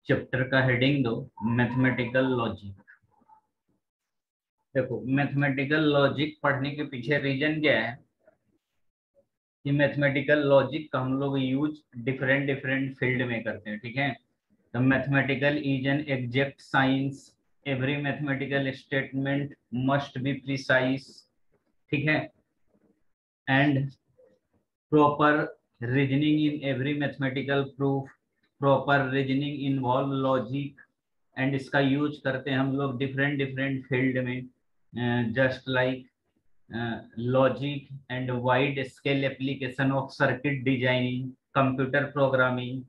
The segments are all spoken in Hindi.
चैप्टर का हेडिंग दो मैथमेटिकल लॉजिक। देखो, मैथमेटिकल लॉजिक पढ़ने के पीछे रीजन क्या है कि मैथमेटिकल लॉजिक का हम लोग यूज डिफरेंट डिफरेंट फील्ड में करते हैं। ठीक है, तो mathematical is an exact science, every mathematical statement must be precise. ठीक है, and proper reasoning in every mathematical proof, proper reasoning involve logic. And इसका यूज करते हैं हम लोग डिफरेंट डिफरेंट फील्ड में, just like logic and wide scale application of circuit designing, computer programming.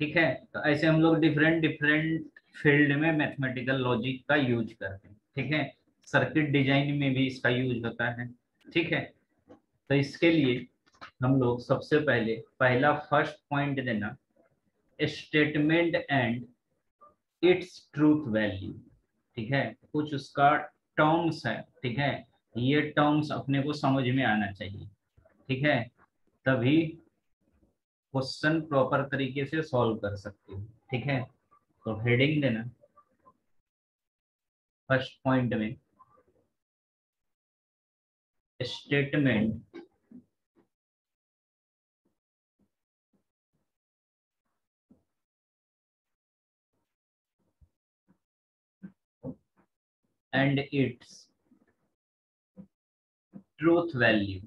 ठीक है, तो ऐसे हम लोग डिफरेंट डिफरेंट फील्ड में मैथमेटिकल लॉजिक का यूज करते हैं। ठीक है, सर्किट डिजाइन में भी इसका यूज होता है। ठीक है, तो इसके लिए हम लोग सबसे पहले पहला फर्स्ट पॉइंट देना, statement and its truth value. ठीक है, कुछ उसका टर्म्स है। ठीक है, ये टर्म्स अपने को समझ में आना चाहिए। ठीक है, तभी क्वेश्चन प्रॉपर तरीके से सॉल्व कर सकते हो। ठीक है, तो हेडिंग देना फर्स्ट पॉइंट में, statement and its truth value.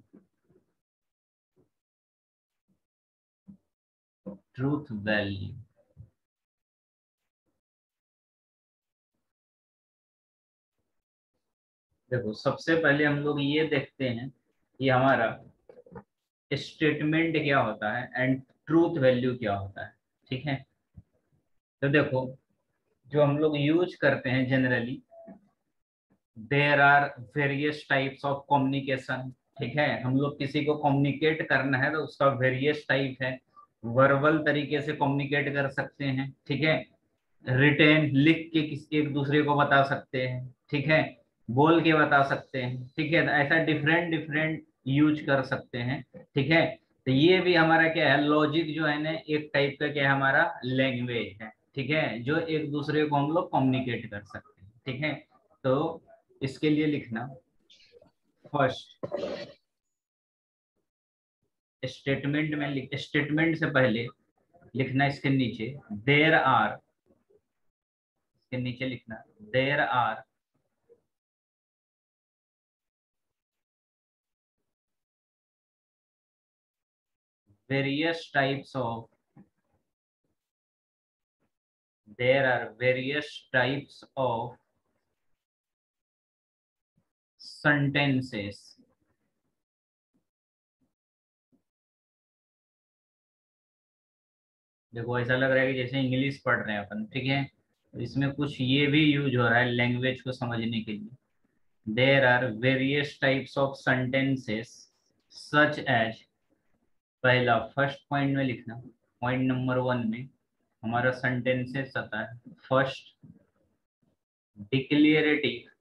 Truth value, देखो सबसे पहले हम लोग ये देखते हैं कि हमारा स्टेटमेंट क्या होता है एंड ट्रूथ वैल्यू क्या होता है। ठीक है, तो देखो जो हम लोग यूज करते हैं generally, there are various types of communication. ठीक है, हम लोग किसी को कम्युनिकेट करना है तो उसका वेरियस टाइप है। वर्बल तरीके से कम्युनिकेट कर सकते हैं। ठीक है, रिटेन लिख के किसी एक दूसरे को बता सकते हैं। ठीक है, बोल के बता सकते हैं। ठीक है, तो ऐसा डिफरेंट डिफरेंट यूज कर सकते हैं। ठीक है, तो ये भी हमारा क्या है, लॉजिक जो है ना, एक टाइप का क्या है, हमारा लैंग्वेज है। ठीक है, जो एक दूसरे को हम लोग कम्युनिकेट कर सकते हैं। ठीक है, तो इसके लिए लिखना फर्स्ट, स्टेटमेंट में स्टेटमेंट से पहले लिखना इसके नीचे देयर आर, इसके नीचे लिखना there are various types of, there are various types of sentences। देखो ऐसा लग रहा है कि जैसे इंग्लिश पढ़ रहे हैं अपन। ठीक है, तो इसमें कुछ ये भी यूज हो रहा है लैंग्वेज को समझने के लिए। There are various types of sentences such as, पहला फर्स्ट पॉइंट में लिखना, पॉइंट नंबर 1 में हमारा सेंटेंसेस आता है। First, declarative.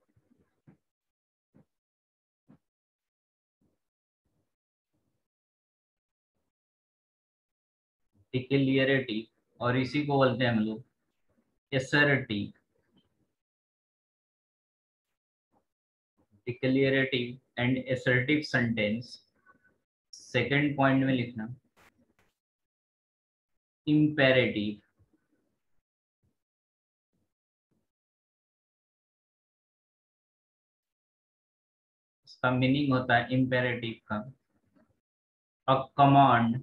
डिक्लेरेटिव और इसी को बोलते हैं हम लोग assertive। Declarative and assertive sentence. Second point में लिखना इम्पेरेटिव। इसका मीनिंग होता है इम्पेरेटिव का अ कमांड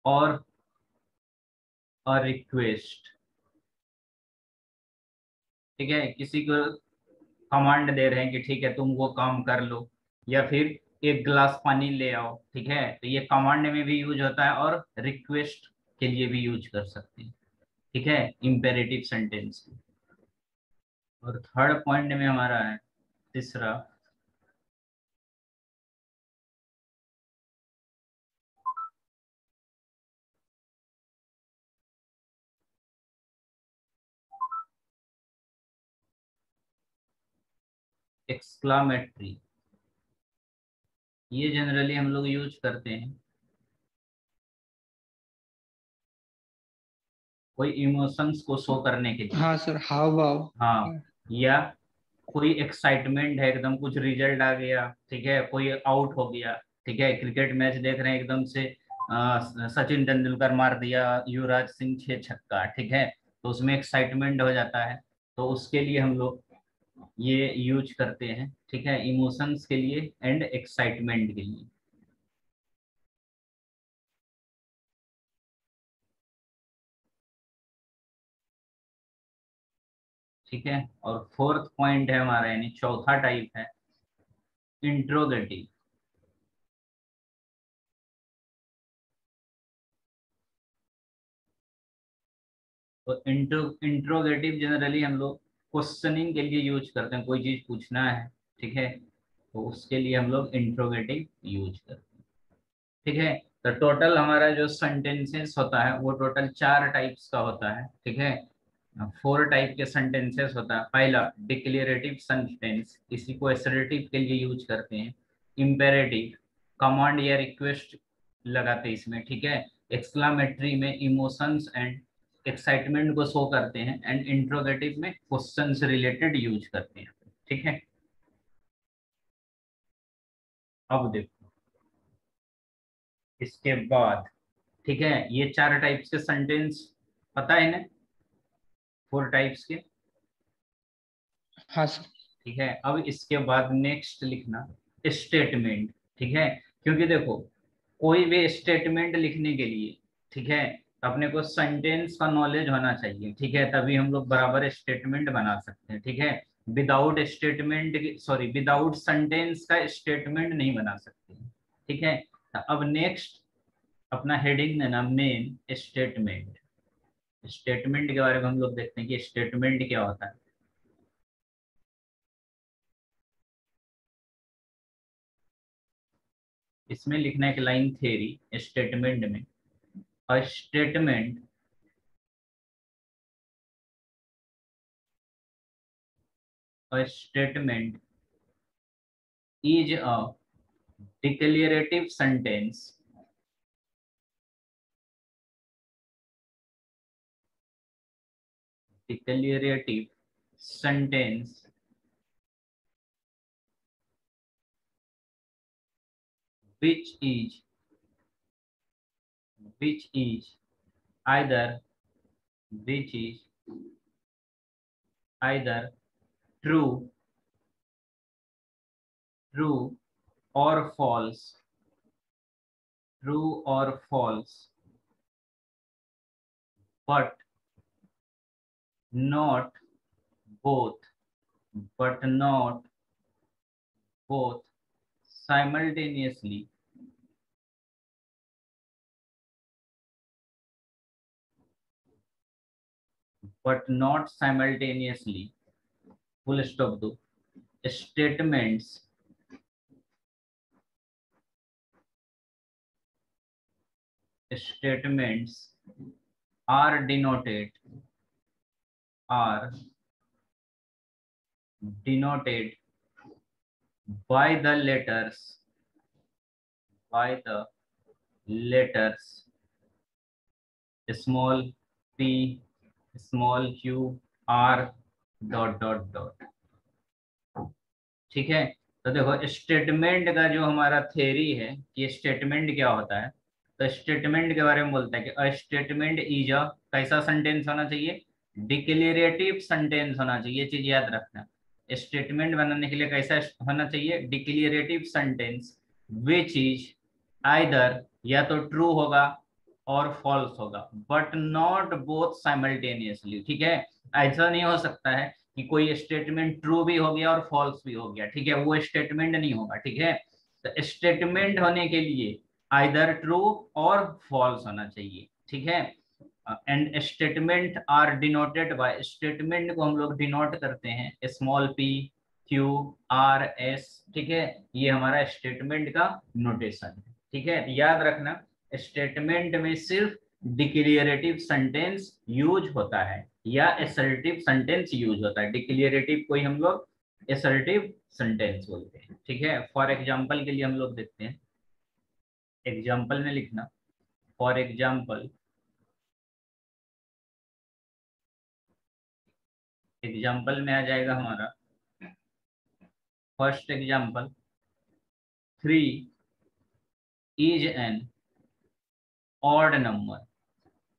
और अ रिक्वेस्ट। ठीक है, किसी को कमांड दे रहे हैं कि ठीक है तुम वो काम कर लो, या फिर एक गिलास पानी ले आओ। ठीक है, तो ये कमांड में भी यूज होता है और रिक्वेस्ट के लिए भी यूज कर सकते हैं। ठीक है, इम्पेरेटिव सेंटेंस। और थर्ड पॉइंट में हमारा है तीसरा, एक्सक्लामेटरी। ये जनरली हम लोग यूज करते हैं कोई इमोशंस को शो करने के लिए। हाँ सर, हाव भाव। हाँ, या कोई एक्साइटमेंट है, एकदम कुछ रिजल्ट आ गया, ठीक है, कोई आउट हो गया, ठीक है, क्रिकेट मैच देख रहे हैं, एकदम से सचिन तेंदुलकर मार दिया, युवराज सिंह 6 छक्का, ठीक है, तो उसमें एक्साइटमेंट हो जाता है, तो उसके लिए हम लोग ये यूज करते हैं, ठीक है, इमोशंस के लिए एंड एक्साइटमेंट के लिए। ठीक है, और फोर्थ पॉइंट है हमारा, यानी चौथा टाइप है इंट्रोगेटिव। तो इंट्रोगेटिव जनरली हम लोग क्वेश्चनिंग के लिए यूज करते हैं, कोई चीज पूछना है, ठीक है, तो उसके लिए हम लोग इंट्रोगेटिव यूज करते हैं। ठीक है, तो टोटल हमारा जो सेंटेंसेस होता है वो टोटल 4 टाइप्स का होता है, ठीक है, 4 टाइप के सेंटेंसेस होता है। पहला डिक्लेरेटिव सेंटेंस, इसी को असर्टिव के लिए यूज करते हैं। इम्पेरेटिव, कमांड या रिक्वेस्ट लगाते हैं इसमें, ठीक है। एक्सक्लामेटरी में इमोशंस एंड एक्साइटमेंट को शो करते हैं, एंड इंट्रोगेटिव में क्वेश्चन से रिलेटेड यूज करते हैं, ठीक है। अब देखो इसके बाद, ठीक है, ये 4 टाइप्स के सेंटेंस पता है ना, 4 टाइप्स के। हाँ सर। ठीक है, अब इसके बाद नेक्स्ट लिखना स्टेटमेंट, ठीक है, क्योंकि देखो कोई भी स्टेटमेंट लिखने के लिए, ठीक है, अपने को सेंटेंस का नॉलेज होना चाहिए, ठीक है, तभी हम लोग बराबर स्टेटमेंट बना सकते हैं, ठीक है। Without statement, sorry, without sentence का स्टेटमेंट नहीं बना सकते, ठीक है। तो अब नेक्स्ट अपना हेडिंग देना मेन स्टेटमेंट। स्टेटमेंट के बारे में हम लोग देखते हैं कि स्टेटमेंट क्या होता है। इसमें लिखना एक लाइन थ्योरी स्टेटमेंट में। A statement a statement is a declarative sentence declarative sentence which is which is either which is either true true or false, true or false, but not both, but not both simultaneously, but not simultaneously, full stop दो। statements statements are are denoted by the letters small p, small q, r, dot dot dot. ठीक है, तो देखो स्टेटमेंट का जो हमारा थ्योरी है कि स्टेटमेंट क्या होता है, तो स्टेटमेंट के बारे में बोलता है कि अ स्टेटमेंट इज अ कैसा सेंटेंस होना चाहिए, डिक्लेरेटिव सेंटेंस होना चाहिए, ये चीज याद रखना। स्टेटमेंट बनाने के लिए कैसा होना चाहिए, declarative sentence which is either, या तो ट्रू होगा और फॉल्स होगा, बट नॉट बोथ साइमल्टेनियसली, ठीक है। ऐसा नहीं हो सकता है कि कोई स्टेटमेंट ट्रू भी हो गया और फॉल्स भी हो गया, ठीक है, वो स्टेटमेंट नहीं होगा, ठीक है। तो स्टेटमेंट होने के लिए आइदर ट्रू और फॉल्स होना चाहिए, ठीक है। And statement are denoted by, statement को हम लोग डिनोट करते हैं small P, Q, R, S, ठीक है, ये हमारा स्टेटमेंट का नोटेशन है, ठीक है। याद रखना स्टेटमेंट में सिर्फ डिक्लेरेटिव सेंटेंस यूज होता है या असर्टिव सेंटेंस यूज होता है। डिक्लेरेटिव कोई हम लोग असर्टिव सेंटेंस बोलते हैं, ठीक है। फॉर एग्जांपल के लिए हम लोग देखते हैं, एग्जांपल में लिखना, फॉर एग्जांपल एग्जाम्पल में आ जाएगा हमारा first example, 3 is an odd number,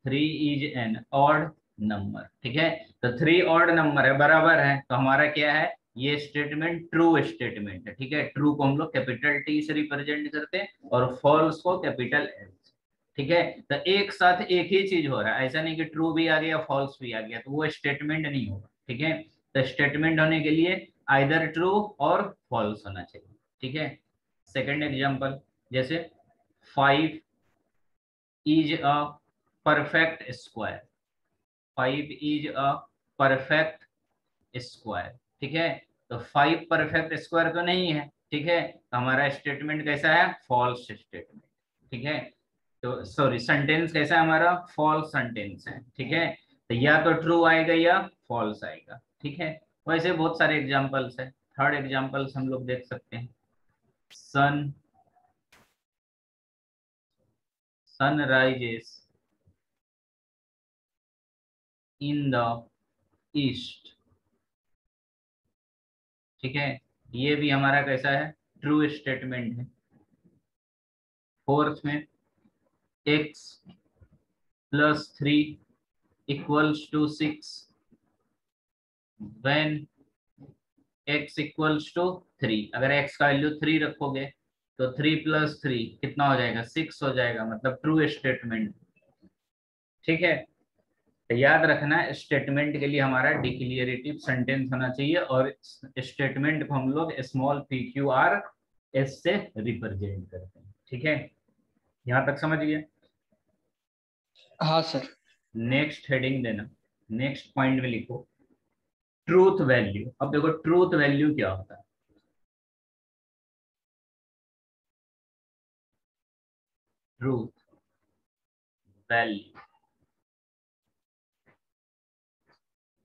3 is an odd number. ठीक है, तो 3 ऑड नंबर है, बराबर है, तो हमारा क्या है, ये स्टेटमेंट ट्रू स्टेटमेंट है। ठीक है, ट्रू को हम लोग कैपिटल टी से रिप्रेजेंट करते हैं और फॉल्स को कैपिटल एल। ठीक है, तो एक साथ एक ही चीज हो रहा है, ऐसा नहीं कि ट्रू भी आ गया फॉल्स भी आ गया, तो वो स्टेटमेंट नहीं होगा। ठीक है, तो स्टेटमेंट होने के लिए आइदर ट्रू और फॉल्स होना चाहिए। ठीक है, सेकंड एग्जांपल, जैसे 5 is a perfect square, 5 is a perfect square. ठीक है, तो 5 परफेक्ट स्क्वायर तो नहीं है। ठीक है, तो हमारा स्टेटमेंट कैसा है, फॉल्स स्टेटमेंट। ठीक है, तो सॉरी सेंटेंस कैसा है हमारा, फॉल्स सेंटेंस है। ठीक है, तो या तो ट्रू आएगा या फॉल्स आएगा। ठीक है, वैसे बहुत सारे एग्जांपल्स है। थर्ड एग्जांपल्स हम लोग देख सकते हैं, sun rises in the east. ठीक है, ये भी हमारा कैसा है, ट्रू स्टेटमेंट है। फोर्थ में, x plus 3 equals to 6 when x equals to 3। अगर x का वैल्यू 3 रखोगे तो 3 प्लस 3 कितना हो जाएगा, 6 हो जाएगा, मतलब ट्रू स्टेटमेंट। ठीक है, तो याद रखना स्टेटमेंट के लिए हमारा डिक्लेरेटिव सेंटेंस होना चाहिए और स्टेटमेंट को हम लोग स्मॉल pqr s से रिप्रेजेंट करते हैं। ठीक है, यहाँ तक समझ गए। हाँ सर। नेक्स्ट हेडिंग देना, नेक्स्ट पॉइंट में लिखो ट्रूथ वैल्यू। अब देखो ट्रूथ वैल्यू क्या होता है, ट्रूथ वैल्यू,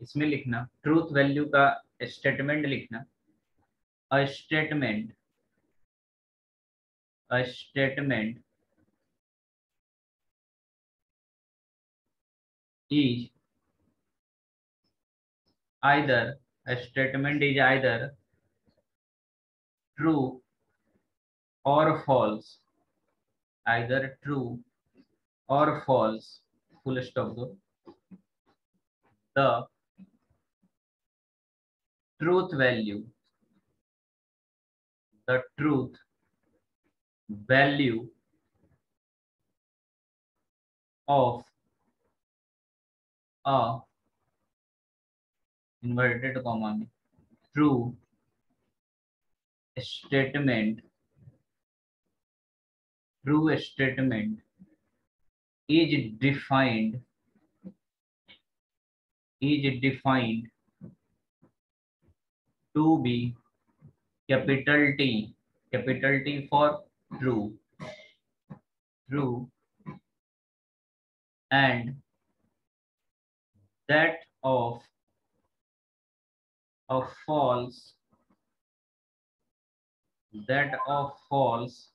इसमें लिखना ट्रूथ वैल्यू का स्टेटमेंट लिखना, a statement, a statement is either, a statement is either true or false, either true or false, full stop दो, the truth value, the truth value of a inverted comma में true statement, true statement is defined, is defined to be capital T, capital T for true, true, and that of false, that of false,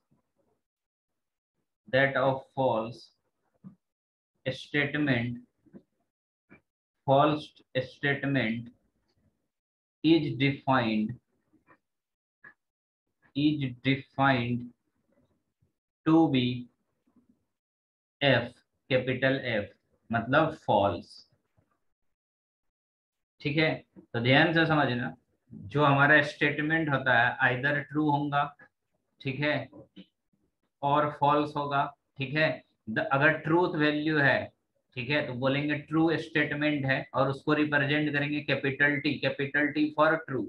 that of false statement, false statement is defined, is defined to be f, capital F, मतलब false। ठीक है, तो ध्यान से समझना, जो हमारा स्टेटमेंट होता है आइदर ट्रू होगा, ठीक है, और फॉल्स होगा। ठीक है, अगर ट्रूथ वैल्यू है, ठीक है, तो बोलेंगे ट्रू स्टेटमेंट है और उसको रिप्रेजेंट करेंगे capital T for true,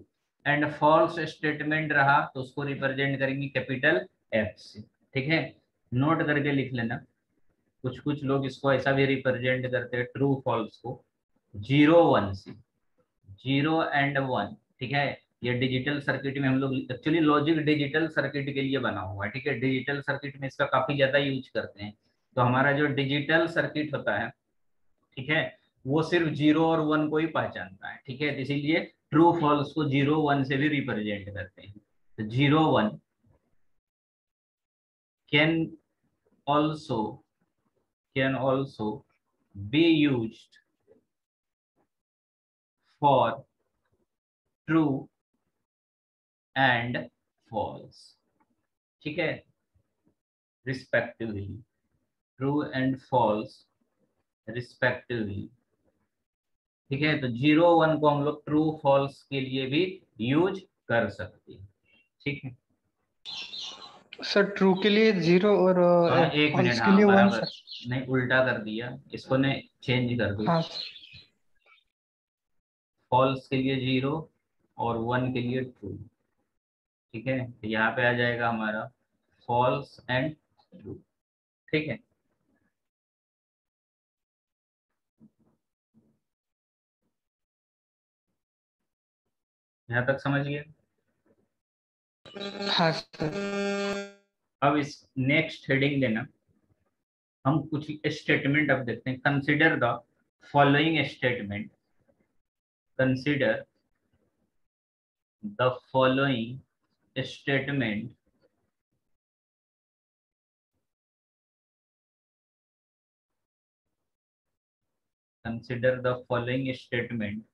and false statement रहा तो उसको रिप्रेजेंट करेंगे कैपिटल एफ से। ठीक है, नोट करके लिख लेना, कुछ कुछ लोग इसको ऐसा भी रिप्रेजेंट करते हैं ट्रू फॉल्स को 0 1 से, 0 and 1। ठीक है, ये डिजिटल सर्किट में हम लोग एक्चुअली लॉजिक डिजिटल सर्किट के लिए बना हुआ है। ठीक है, डिजिटल सर्किट में इसका काफी ज्यादा यूज करते हैं। तो हमारा जो डिजिटल सर्किट होता है, ठीक है, वो सिर्फ 0 और 1 को ही पहचानता है। ठीक है, तो इसीलिए ट्रू फॉल्स को 0 1 से भी रिप्रेजेंट करते हैं। तो 0 1 can also, can also be used for true and false, ठीक है, respectively, true and false respectively, ठीक है। तो 0 1 को हम लोग ट्रू फॉल्स के लिए भी यूज कर सकते हैं, ठीक है। सर ट्रू के लिए 0 और हाँ एक मिनट, फॉल्स के हाँ लिए 1 बराबर, सर। नहीं उल्टा कर दिया इसको, ने चेंज कर दो। हाँ फॉल्स के लिए 0 और 1 के लिए ट्रू, ठीक है। तो यहाँ पे आ जाएगा हमारा फॉल्स एंड ट्रू, ठीक है। यहाँ तक समझिए। हाँ सर। अब इस नेक्स्ट हेडिंग देना, हम कुछ स्टेटमेंट अब देखते हैं। Consider the following statement, consider the following statement consider the following statement.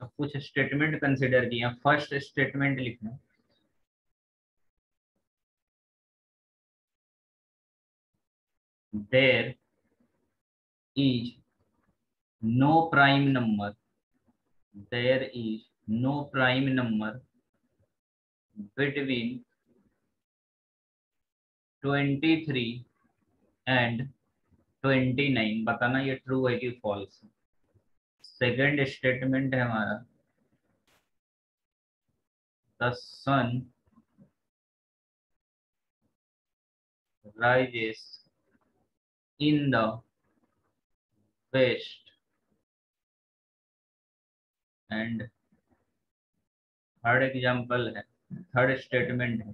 अब कुछ स्टेटमेंट कंसिडर किया, फर्स्ट स्टेटमेंट लिखना, there is no prime number, there is no prime number between 23 and 29। बताना ये ट्रू है कि फॉल्स। सेकंड स्टेटमेंट है हमारा, the sun rises in the west, and third example है, थर्ड स्टेटमेंट है,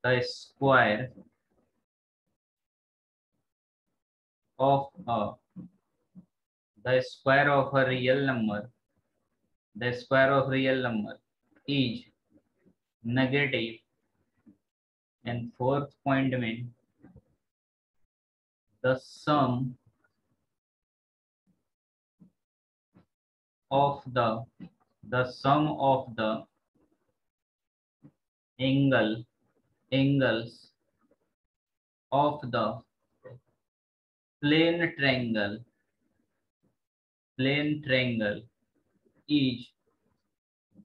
the square of a the square of a real number, the square of real number is negative. And fourth point में, the sum of the sum of the angles of the plane triangle is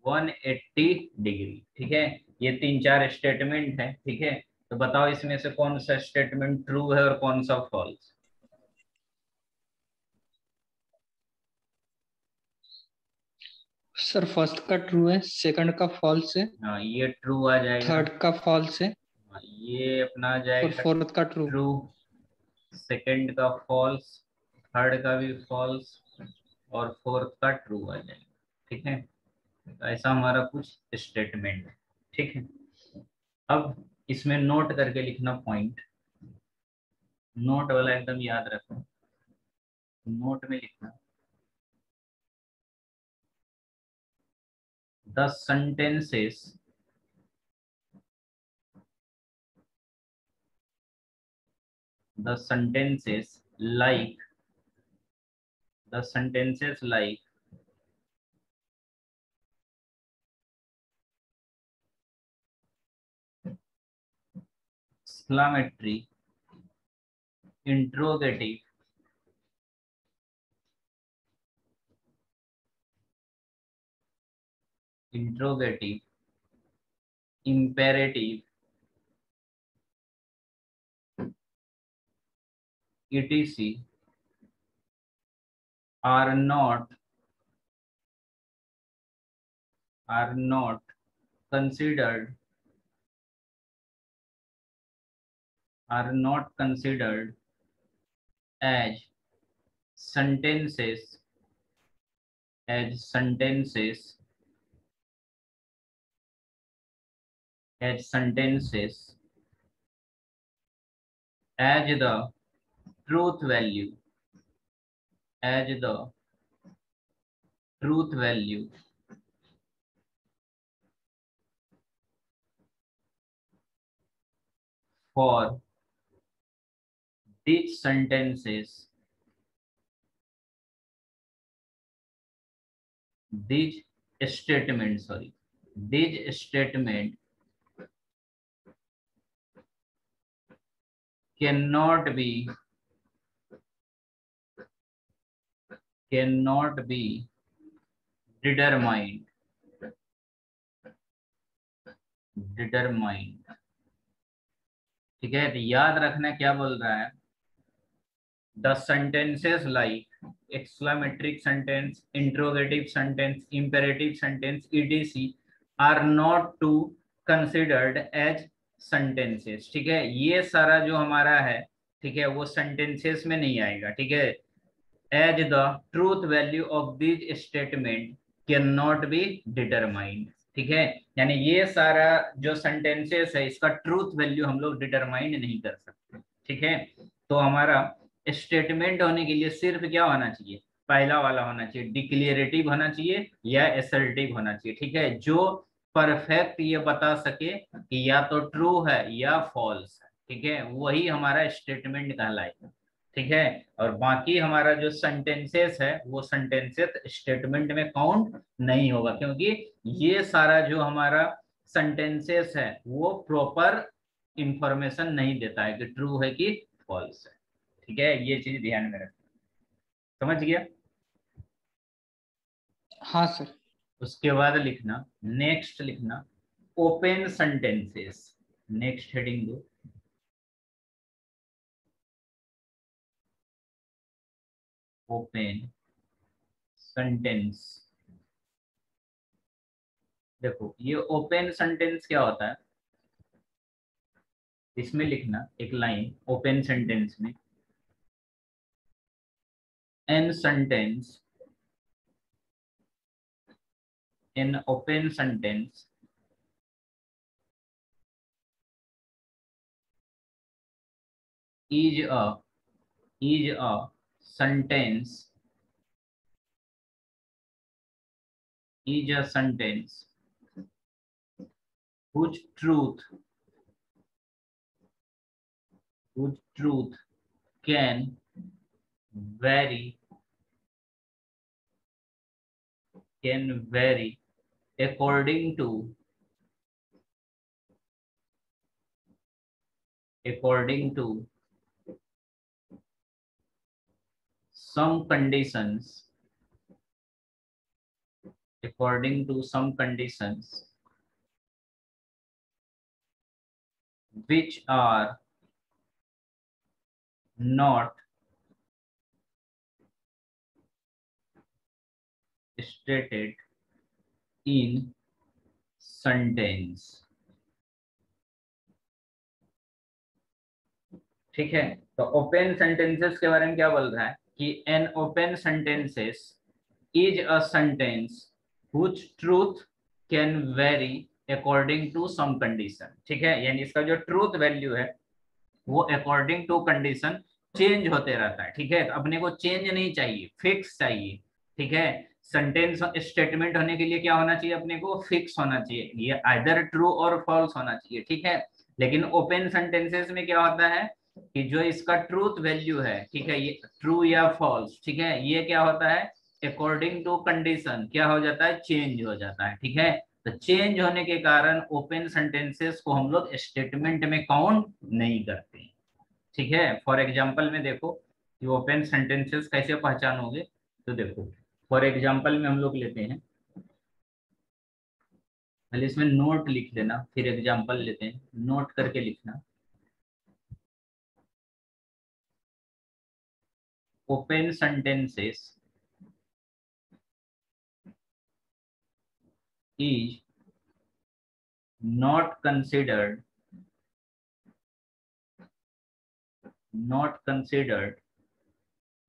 180 degree, ठीक है। ये 3 4 स्टेटमेंट है, ठीक है। तो बताओ इसमें से कौन सा स्टेटमेंट ट्रू है और कौन सा फॉल्स। सर फर्स्ट का ट्रू है, सेकंड का फॉल्स है, हाँ ये ट्रू आ जाएगा। थर्ड का फॉल्स है हाँ, ये अपना आ और जाएगा फोर्थ का ट्रू। ट्रू, सेकंड का फॉल्स, थर्ड का भी फॉल्स और फोर्थ का ट्रू आ जाएगा, ठीक है। तो ऐसा हमारा कुछ स्टेटमेंट है, ठीक है। अब इसमें नोट करके लिखना पॉइंट, नोट वाला एकदम याद रखो, नोट में लिखना, the sentences the sentences like the sentences like exclamatory, interrogative, interrogative, imperative, etc are not considered are not considered as sentences as sentences sentences as the truth value as the truth value for these sentences these statement, sorry, these statement cannot be determined ठीक है। तो याद रखना क्या बोल रहा है, the sentences like exclamatory sentence, interrogative sentence, imperative sentence, etc are not to considered as sentences. ठीक है, ये सारा जो हमारा है, ठीक है, वो सेंटेंसेस में नहीं आएगा। ठीक है, as the truth value of this statement can not be determined. ठीक है, यानी ये सारा जो सेंटेंसेस है इसका ट्रूथ वैल्यू हम लोग डिटरमाइंड नहीं कर सकते। ठीक है, तो हमारा स्टेटमेंट होने के लिए सिर्फ क्या होना चाहिए, पहला वाला होना चाहिए, डिक्लेरेटिव होना चाहिए या असर्टिव होना चाहिए। ठीक है, जो परफेक्ट ये बता सके कि या तो ट्रू है या फॉल्स है। ठीक है, वही हमारा स्टेटमेंट कहलाएगा। ठीक है, और बाकी हमारा जो सेंटेंसेस है वो सेंटेंसेस स्टेटमेंट में काउंट नहीं होगा, क्योंकि ये सारा जो हमारा सेंटेंसेस है वो प्रॉपर इंफॉर्मेशन नहीं देता है कि ट्रू है कि फॉल्स है। ठीक है, ये चीज ध्यान में रखना। समझ गया? हाँ सर। उसके बाद लिखना, नेक्स्ट लिखना ओपन सेंटेंसेस। नेक्स्ट हेडिंग दो, ओपन सेंटेंस। देखो ये ओपन सेंटेंस क्या होता है, इसमें लिखना एक लाइन ओपन सेंटेंस में, an sentence, in open sentence is a sentence, is a sentence whose truth can vary according to some conditions, which are not stated in sentence। ठीक है, तो ओपन सेंटेंसेस के बारे में क्या बोल रहा है कि an open sentences is a sentence which truth can vary according to some condition. ठीक है, यानी इसका जो ट्रूथ वैल्यू है वो अकॉर्डिंग टू कंडीशन चेंज होते रहता है। ठीक है, तो अपने को चेंज नहीं चाहिए, फिक्स चाहिए। ठीक है, सेंटेंस स्टेटमेंट होने के लिए क्या होना चाहिए, अपने को फिक्स होना चाहिए, ये आइदर ट्रू और फॉल्स होना चाहिए। ठीक है, लेकिन ओपन सेंटेंसेस में क्या होता है कि जो इसका ट्रूथ वैल्यू है, ठीक है, ये ट्रू या फॉल्स, ठीक है, ये क्या होता है अकॉर्डिंग टू कंडीशन क्या हो जाता है, चेंज हो जाता है। ठीक है, तो चेंज होने के कारण ओपन सेंटेंसेस को हम लोग स्टेटमेंट में काउंट नहीं करते। ठीक है, फॉर एग्जांपल में देखो कि ओपन सेंटेंसेस कैसे पहचानोगे, तो देखो फॉर एग्जांपल में हम लोग लेते हैं, पहले इसमें नोट लिख लेना, फिर एग्जांपल लेते हैं, नोट करके लिखना। Open sentences is not considered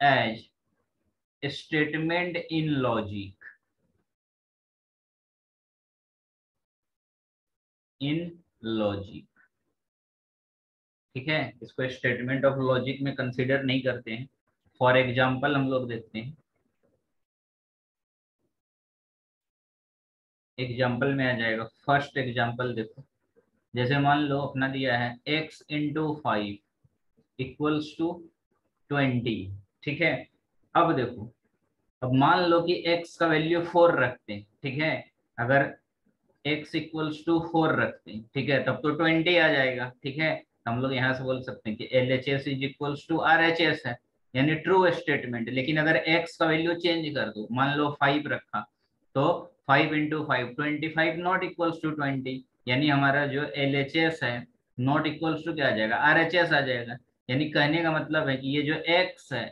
as a statement in logic, ठीक है, इसको स्टेटमेंट ऑफ लॉजिक में कंसीडर नहीं करते हैं। फॉर एग्जांपल हम लोग देखते हैं, एग्जांपल में आ जाएगा, फर्स्ट एग्जांपल देखो, जैसे मान लो अपना दिया है x इंटू 5 इक्वल्स टू 20। ठीक है, अब देखो अब मान लो कि x का वैल्यू 4 रखते हैं, ठीक है, अगर x इक्वल्स टू 4 रखते हैं, ठीक है, तब तो 20 आ जाएगा, ठीक है। हम लोग यहाँ से बोल सकते हैं कि LHS is equals to RHS है, यानी ट्रू स्टेटमेंट। लेकिन अगर x का वैल्यू चेंज कर दो, मान लो 5 रखा, तो 5 इंटू 5 25 नॉट इक्वल्स टू 20, यानी हमारा जो LHS है नॉट इक्वल्स टू क्या आ जाएगा, RHS आ जाएगा। यानी कहने का मतलब है कि ये जो x है,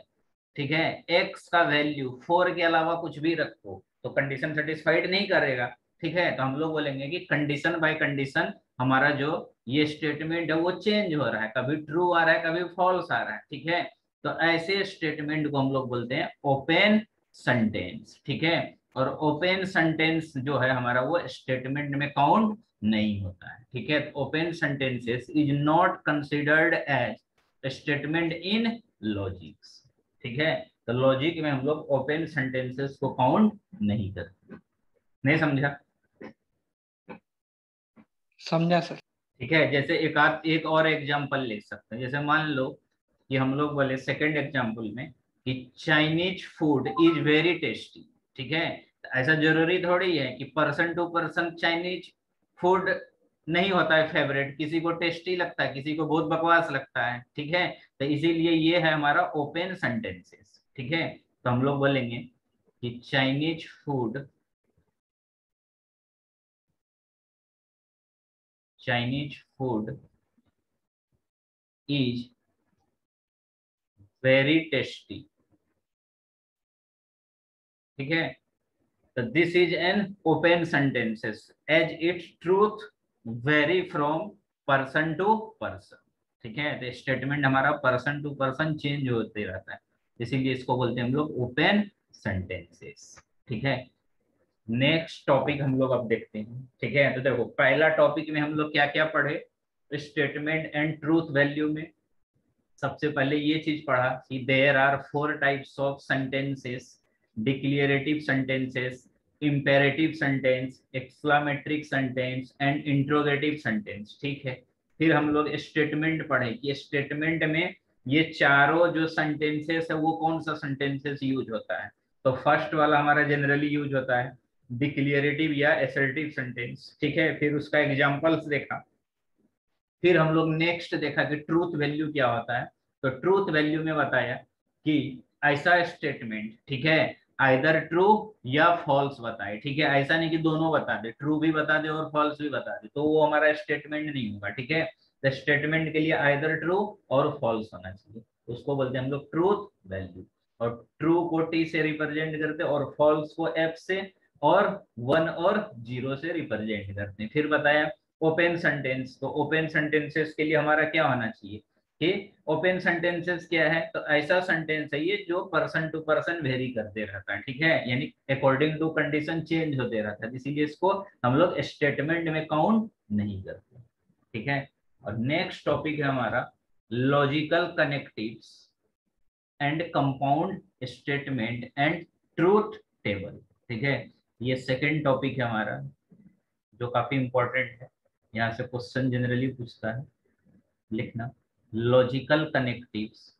ठीक है, x का वैल्यू 4 के अलावा कुछ भी रखो तो कंडीशन सेटिस्फाइड नहीं करेगा, ठीक है। तो हम लोग बोलेंगे कि कंडीशन बाय कंडीशन हमारा जो ये स्टेटमेंट है वो चेंज हो रहा है, कभी ट्रू आ रहा है, कभी फॉल्स आ रहा है, ठीक है। तो ऐसे स्टेटमेंट को हम लोग बोलते हैं ओपन सेंटेंस, ठीक है। और ओपन सेंटेंस जो है हमारा वो स्टेटमेंट में काउंट नहीं होता है, ठीक है। Open sentences is not considered as statement in logics, ठीक है। तो लॉजिक में हम लोग ओपन सेंटेंसेस को काउंट नहीं करते। नहीं समझा? समझा सर। ठीक है, जैसे एक और एग्जांपल ले सकते हैं। जैसे मान लो कि हम लोग बोले सेकंड एग्जांपल में कि Chinese food is very tasty, ठीक है। तो ऐसा जरूरी थोड़ी है कि person to person Chinese food नहीं होता है फेवरेट, किसी को टेस्टी लगता है, किसी को बहुत बकवास लगता है, ठीक है। तो इसीलिए ये है हमारा ओपन सेंटेंसेस, ठीक है। तो हम लोग बोलेंगे कि Chinese food is very tasty, ठीक है। तो this is an open sentences as its truth vary from person to person, ठीक है। तो स्टेटमेंट हमारा पर्सन टू पर्सन चेंज होते रहता है, इसीलिए इसको बोलते हैं हम लोग ओपन सेंटेंसेस, ठीक है। नेक्स्ट टॉपिक हम लोग अब देखते हैं, ठीक है। तो देखो पहला टॉपिक में हम लोग क्या क्या पढ़े, स्टेटमेंट एंड ट्रूथ वैल्यू में सबसे पहले ये चीज पढ़ा कि there are 4 types of sentences, declarative sentences, imperative sentence, exclamatory sentence and interrogative sentence, ठीक है। फिर हम लोग स्टेटमेंट पढ़े कि स्टेटमेंट में ये चारों जो सेंटेंसेस है वो कौन सा सेंटेंसेस यूज होता है। तो फर्स्ट वाला हमारा जनरली यूज होता है डिक्लेरेटिव या असर्टिव सेंटेंस, ठीक है। फिर उसका एग्जांपल्स देखा। फिर हम लोग नेक्स्ट देखा कि ट्रूथ वैल्यू क्या होता है। तो ट्रूथ वैल्यू में बताया कि ऐसा स्टेटमेंट, ठीक है, आइदर ट्रू या फॉल्स बताए, ठीक है। ऐसा नहीं कि दोनों बता दे, ट्रू भी बता दे और फॉल्स भी बता दे, तो वो हमारा स्टेटमेंट नहीं होगा, ठीक है। तो स्टेटमेंट के लिए आइदर ट्रू और फॉल्स होना चाहिए, उसको बोलते हैं हम लोग ट्रूथ वैल्यू। और ट्रू को टी से रिप्रेजेंट करते हैं और फॉल्स को एफ से और 1 और 0 से रिप्रेजेंट करते हैं। फिर बताया ओपन सेंटेंस, तो ओपन सेंटेंसेस के लिए हमारा क्या होना चाहिए कि ओपन सेंटेंसेस क्या है, तो ऐसा सेंटेंस है ये जो पर्सन टू पर्सन वेरी करते रहता है, ठीक है, यानी अकॉर्डिंग टू कंडीशन चेंज होते रहता है, इसीलिए इसको हम लोग स्टेटमेंट में काउंट नहीं करते, ठीक है। और नेक्स्ट टॉपिक है हमारा logical connectives and compound statement and truth table, ठीक है। ये सेकेंड टॉपिक है हमारा जो काफी इंपॉर्टेंट है, यहाँ से क्वेश्चन जनरली पूछता है, लिखना logical connectives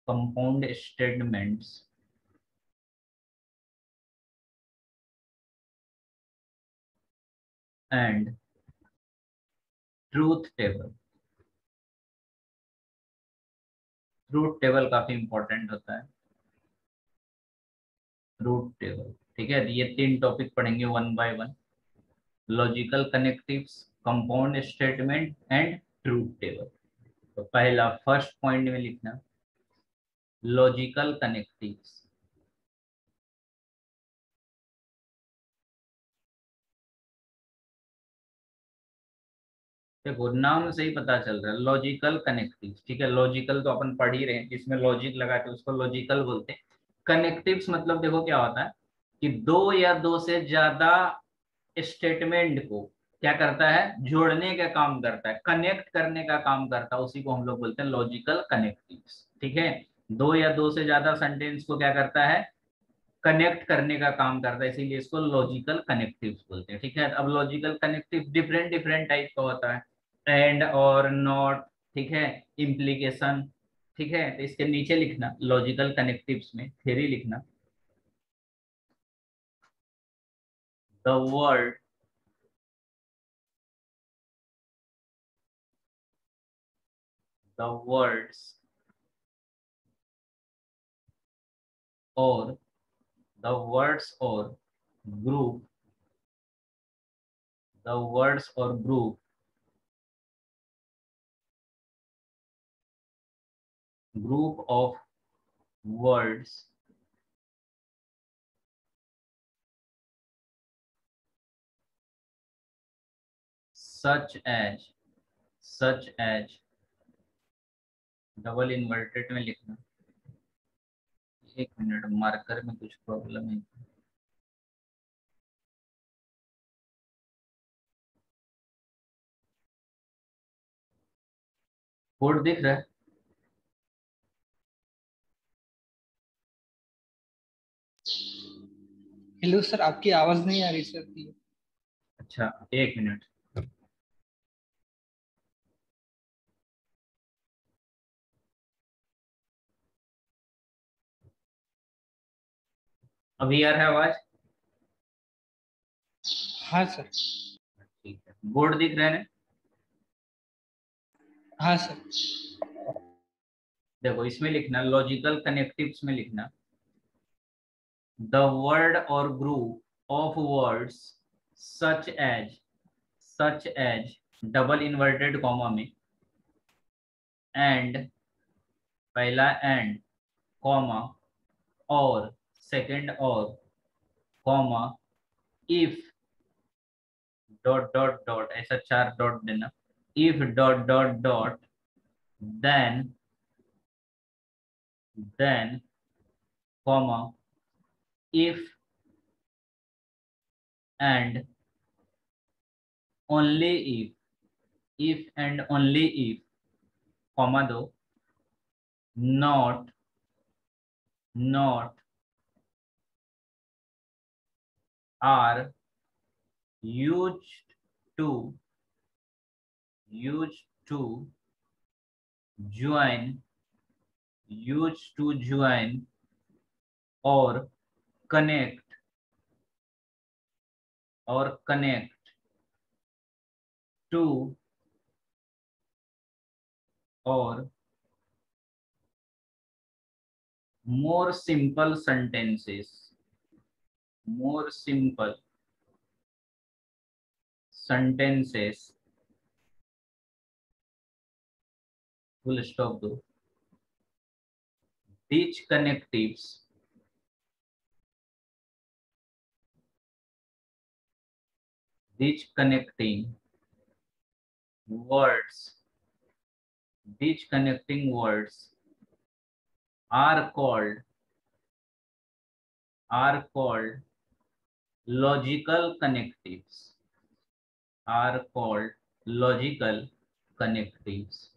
compound statements and truth table. Truth table काफी इंपॉर्टेंट होता है, ट्रूथ टेबल, ठीक है। ये 3 टॉपिक पढ़ेंगे one by one, logical connectives, compound statement and truth table. तो पहला फर्स्ट पॉइंट में लिखना लॉजिकल कनेक्टिव्स। देखो नाम से ही पता चल रहा है लॉजिकल कनेक्टिव्स, ठीक है। लॉजिकल तो अपन पढ़ ही रहे हैं, जिसमें लॉजिक लगाते हैं उसको लॉजिकल बोलते हैं। कनेक्टिव्स मतलब देखो क्या होता है कि दो या दो से ज्यादा स्टेटमेंट को क्या करता है, जोड़ने का काम करता है, कनेक्ट करने का काम करता है, उसी को हम लोग बोलते हैं लॉजिकल कनेक्टिव्स, ठीक है। दो या दो से ज्यादा सेंटेंस को क्या करता है, कनेक्ट करने का काम करता है, इसीलिए इसको लॉजिकल कनेक्टिव्स बोलते हैं। ठीक है, अब logical connective different different type का होता है, एंड और नॉट, ठीक है, इम्प्लीकेशन। ठीक है, तो इसके नीचे लिखना लॉजिकल कनेक्टिव्स में थ्योरी लिखना, द वर्ड द वर्ड्स और द वर्ड्स और ग्रुप द वर्ड्स और group of words such as double inverted में लिखना। एक मिनट, मार्कर में कुछ प्रॉब्लम है। कोड दिख रहा है? हेलो सर, आपकी आवाज नहीं आ रही सर की। अच्छा, एक मिनट। अभी आ रहा है आवाज? हाँ सर। ठीक है, बोर्ड दिख रहा है ना? हाँ सर। देखो, इसमें लिखना लॉजिकल कनेक्टिव्स में लिखना, द वर्ड और group of words such as double inverted comma में, एंड, पहला एंड, कॉमा, और, सेकंड और, comma, if, dot dot dot, ऐसा चार डॉट देना, if dot dot dot, then then comma, if and only if and only if, comma दो, not not are used to used to join और connect to और more simple sentences full stop दो, these connectives these connecting words these connecting words are called logical connectives are called logical connectives।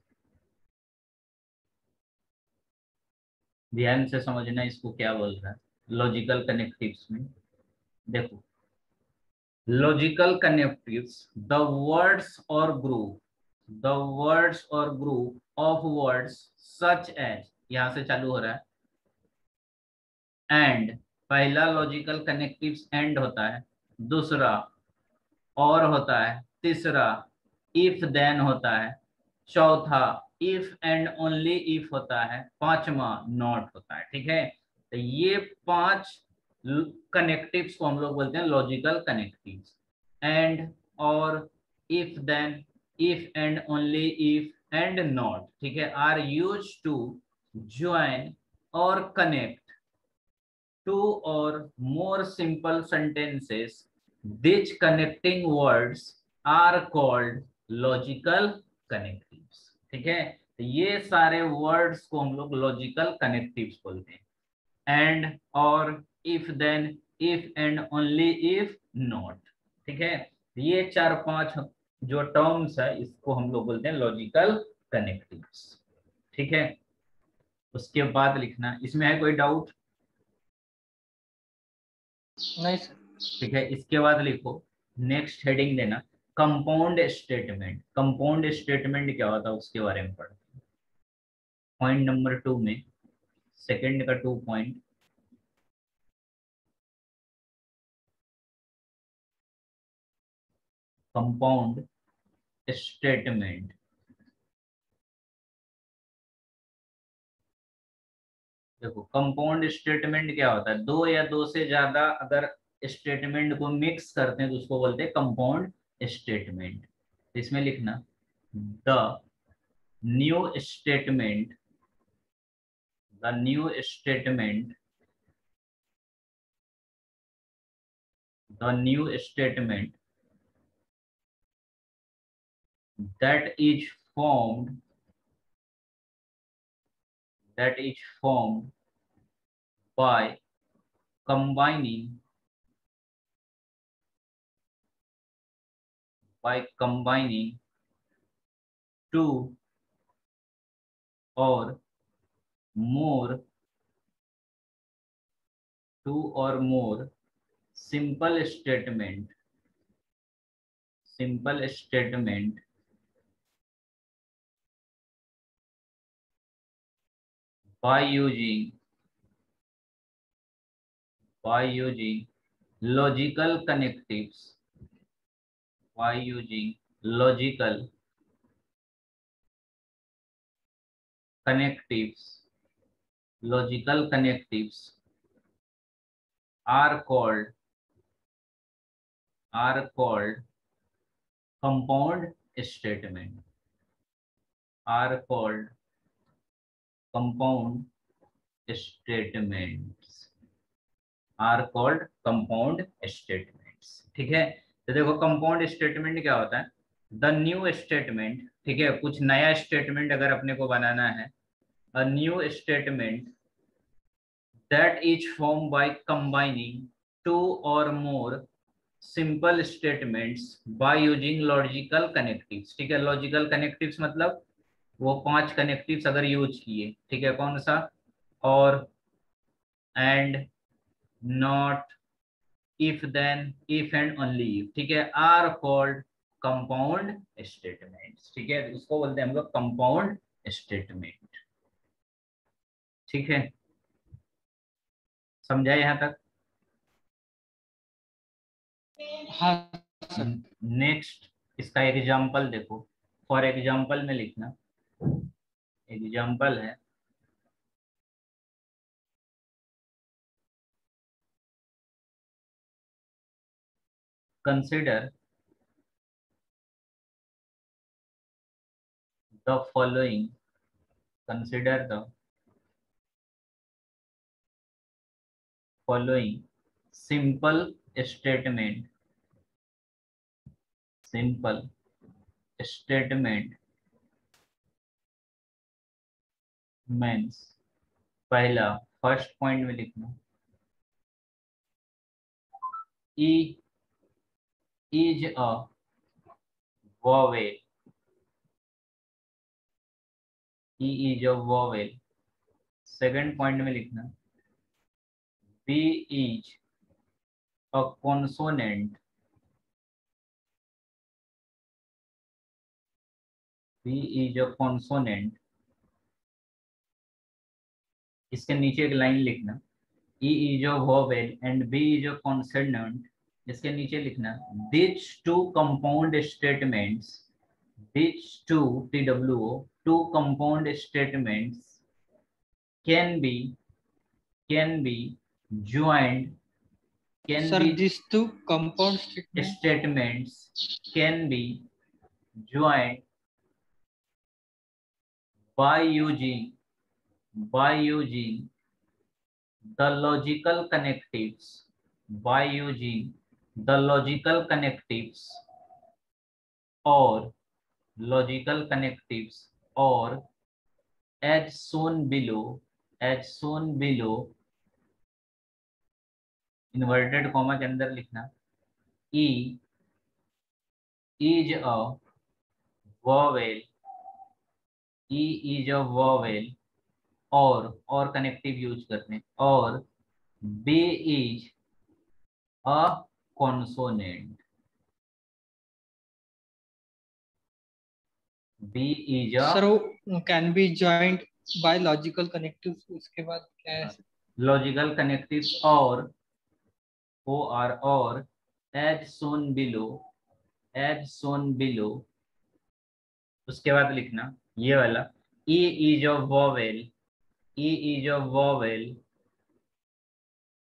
ध्यान से समझना इसको क्या बोल रहा है लॉजिकल कनेक्टिव्स में। देखो, लॉजिकल कनेक्टिव्स, द वर्ड्स और group of words such as, यहां से चालू हो रहा है, एंड, पहला लॉजिकल कनेक्टिव्स एंड होता है, दूसरा और होता है, तीसरा इफ देन होता है, चौथा इफ एंड ओनली इफ होता है, पांचवा नॉट होता है। ठीक है, तो ये पांच कनेक्टिव्स को हम लोग बोलते हैं logical connectives. And, or, if then, if and only if and not, ठीक है, are use to join or connect two or more simple sentences, these connecting words are called logical connectives। ठीक है, तो ये सारे वर्ड्स को हम लोग लॉजिकल कनेक्टिव्स बोलते हैं, and, or, if then, if and only if, not. ठीक है, ये चार पांच जो टर्म्स है इसको हम लोग बोलते हैं लॉजिकल कनेक्टिव्स। ठीक है, उसके बाद लिखना, इसमें है कोई डाउट? नहीं सर। ठीक है, इसके बाद लिखो, नेक्स्ट हेडिंग देना कंपाउंड स्टेटमेंट। कंपाउंड स्टेटमेंट क्या होता है उसके बारे में पढ़ो। पॉइंट नंबर 2 में सेकंड का 2 पॉइंट, कंपाउंड स्टेटमेंट। देखो कंपाउंड स्टेटमेंट क्या होता है, दो या दो से ज्यादा अगर स्टेटमेंट को मिक्स करते हैं तो उसको बोलते हैं कंपाउंड स्टेटमेंट। इसमें लिखना the new statement, the new statement, the new statement that is formed, that is formed by combining, by combining two or more, two or more simple statement, simple statement by using, by using logical connectives, by using logical connectives, logical connectives are called, are called compound statement, are called compound statements, are called compound statements। ठीक है, तो देखो कंपाउंड स्टेटमेंट क्या होता है, द न्यू स्टेटमेंट, ठीक है, कुछ नया स्टेटमेंट अगर अपने को बनाना है, a new statement that is formed by combining two or more simple statements by using logical connectives। ठीक है, लॉजिकल कनेक्टिव्स मतलब वो 5 कनेक्टिव्स अगर यूज किए, ठीक है, कौन सा, or, and, not, if then, if and only if, ठीक है, आर कॉल्ड कंपाउंड स्टेटमेंट्स। ठीक है, उसको बोलते हैं हम लोग कंपाउंड स्टेटमेंट। ठीक है, समझा यहाँ तक? हाँ सर। नेक्स्ट इसका एग्जाम्पल देखो, फॉर एग्जाम्पल में लिखना, एग्जाम्पल है consider the following, consider the following simple statement, simple statement means, पहला फर्स्ट पॉइंट में लिखना E is a vowel, E is a vowel. Second point में लिखना B is a consonant, B is a consonant. इसके नीचे एक लाइन लिखना, E is a vowel and B is a consonant। इसके नीचे लिखना these two compound statements, these two TWO, two compound statements can be joined, can sir be this to compound statement. statements can be joined by using, by using the logical connectives, by using the logical connectives or logical connectives or as shown below, as shown below, inverted comma के अंदर लिखना e is a vowel, e is a vowel और कनेक्टिव यूज करते हैं, और B is a consonant, B is a sir वो can be joint by logical connective, उसके बाद क्या है? लॉजिकल कनेक्टिव्स और as shown below, as shown below. उसके बाद लिखना ये वाला, E is a vowel, E is a vowel,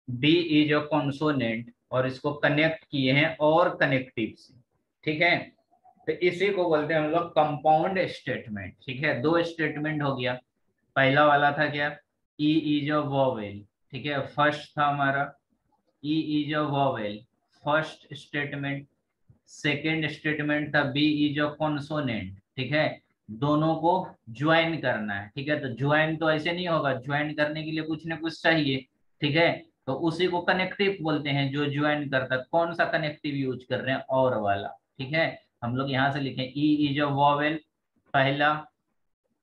B is a consonant, और इसको कनेक्ट किए हैं और कनेक्टिव से, ठीक है। तो इसी को बोलते हैं हम लोग कंपाउंड स्टेटमेंट, ठीक है। दो स्टेटमेंट हो गया। पहला वाला था क्या, ई इज अ वोवेल, ठीक है, फर्स्ट था हमारा ई is a vowel, first statement. Second statement था बी इज अ कॉन्सोनेंट, ठीक है। दोनों को ज्वाइन करना है, ठीक है। तो ज्वाइन तो ऐसे नहीं होगा, ज्वाइन करने के लिए कुछ ना कुछ चाहिए, ठीक है। तो उसी को कनेक्टिव बोलते हैं, जो ज्वाइन करता है। कौन सा कनेक्टिव यूज कर रहे हैं, और वाला, ठीक है। हम लोग यहाँ से लिखें ई इज अ वोवेल पहला,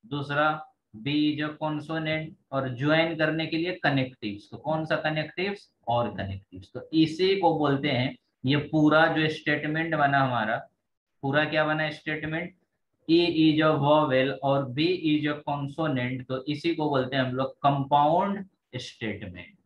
दूसरा बी इज अ कॉन्सोनेंट, और ज्वाइन करने के लिए कनेक्टिव्स। तो कौन सा कनेक्टिव्स, और कनेक्टिव्स। तो इसी को बोलते हैं, ये पूरा जो स्टेटमेंट बना हमारा, पूरा क्या बना statement, E is a vowel और बी इज अ कॉन्सोनेंट, तो इसी को बोलते हैं हम लोग कंपाउंड स्टेटमेंट,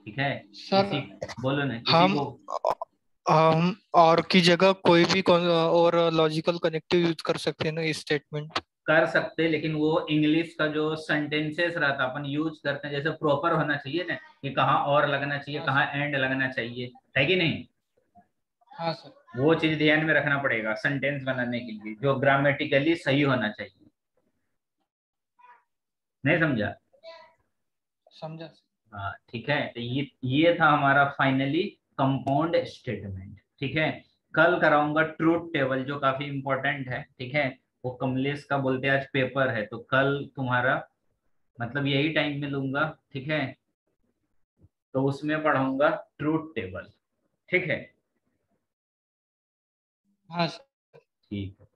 ठीक है। सर इसी, बोलो ना, इसी हम को हम और की जगह कोई भी और लॉजिकल कनेक्टिव यूज कर सकते हैं ना इस स्टेटमेंट? कर सकते, लेकिन वो इंग्लिश का जो सेंटेंसेस रहता अपन यूज करते हैं, जैसे प्रॉपर होना चाहिए ना, कि कहाँ और लगना चाहिए, हाँ कहाँ सर। एंड लगना चाहिए, है कि नहीं। हाँ सर। वो चीज ध्यान में रखना पड़ेगा सेंटेंस बनाने के लिए, जो ग्रामेटिकली सही होना चाहिए। नहीं समझा। समझा सर। हाँ ठीक है। तो ये था हमारा फाइनली कंपाउंड स्टेटमेंट, ठीक है। कल कराऊंगा ट्रूथ टेबल, जो काफी इंपॉर्टेंट है, ठीक है। वो कमलेश का बोलते हैं आज पेपर है, तो कल तुम्हारा मतलब यही टाइम में लूंगा, ठीक है। तो उसमें पढ़ाऊंगा ट्रूथ टेबल, ठीक है। हाँ सर। ठीक है।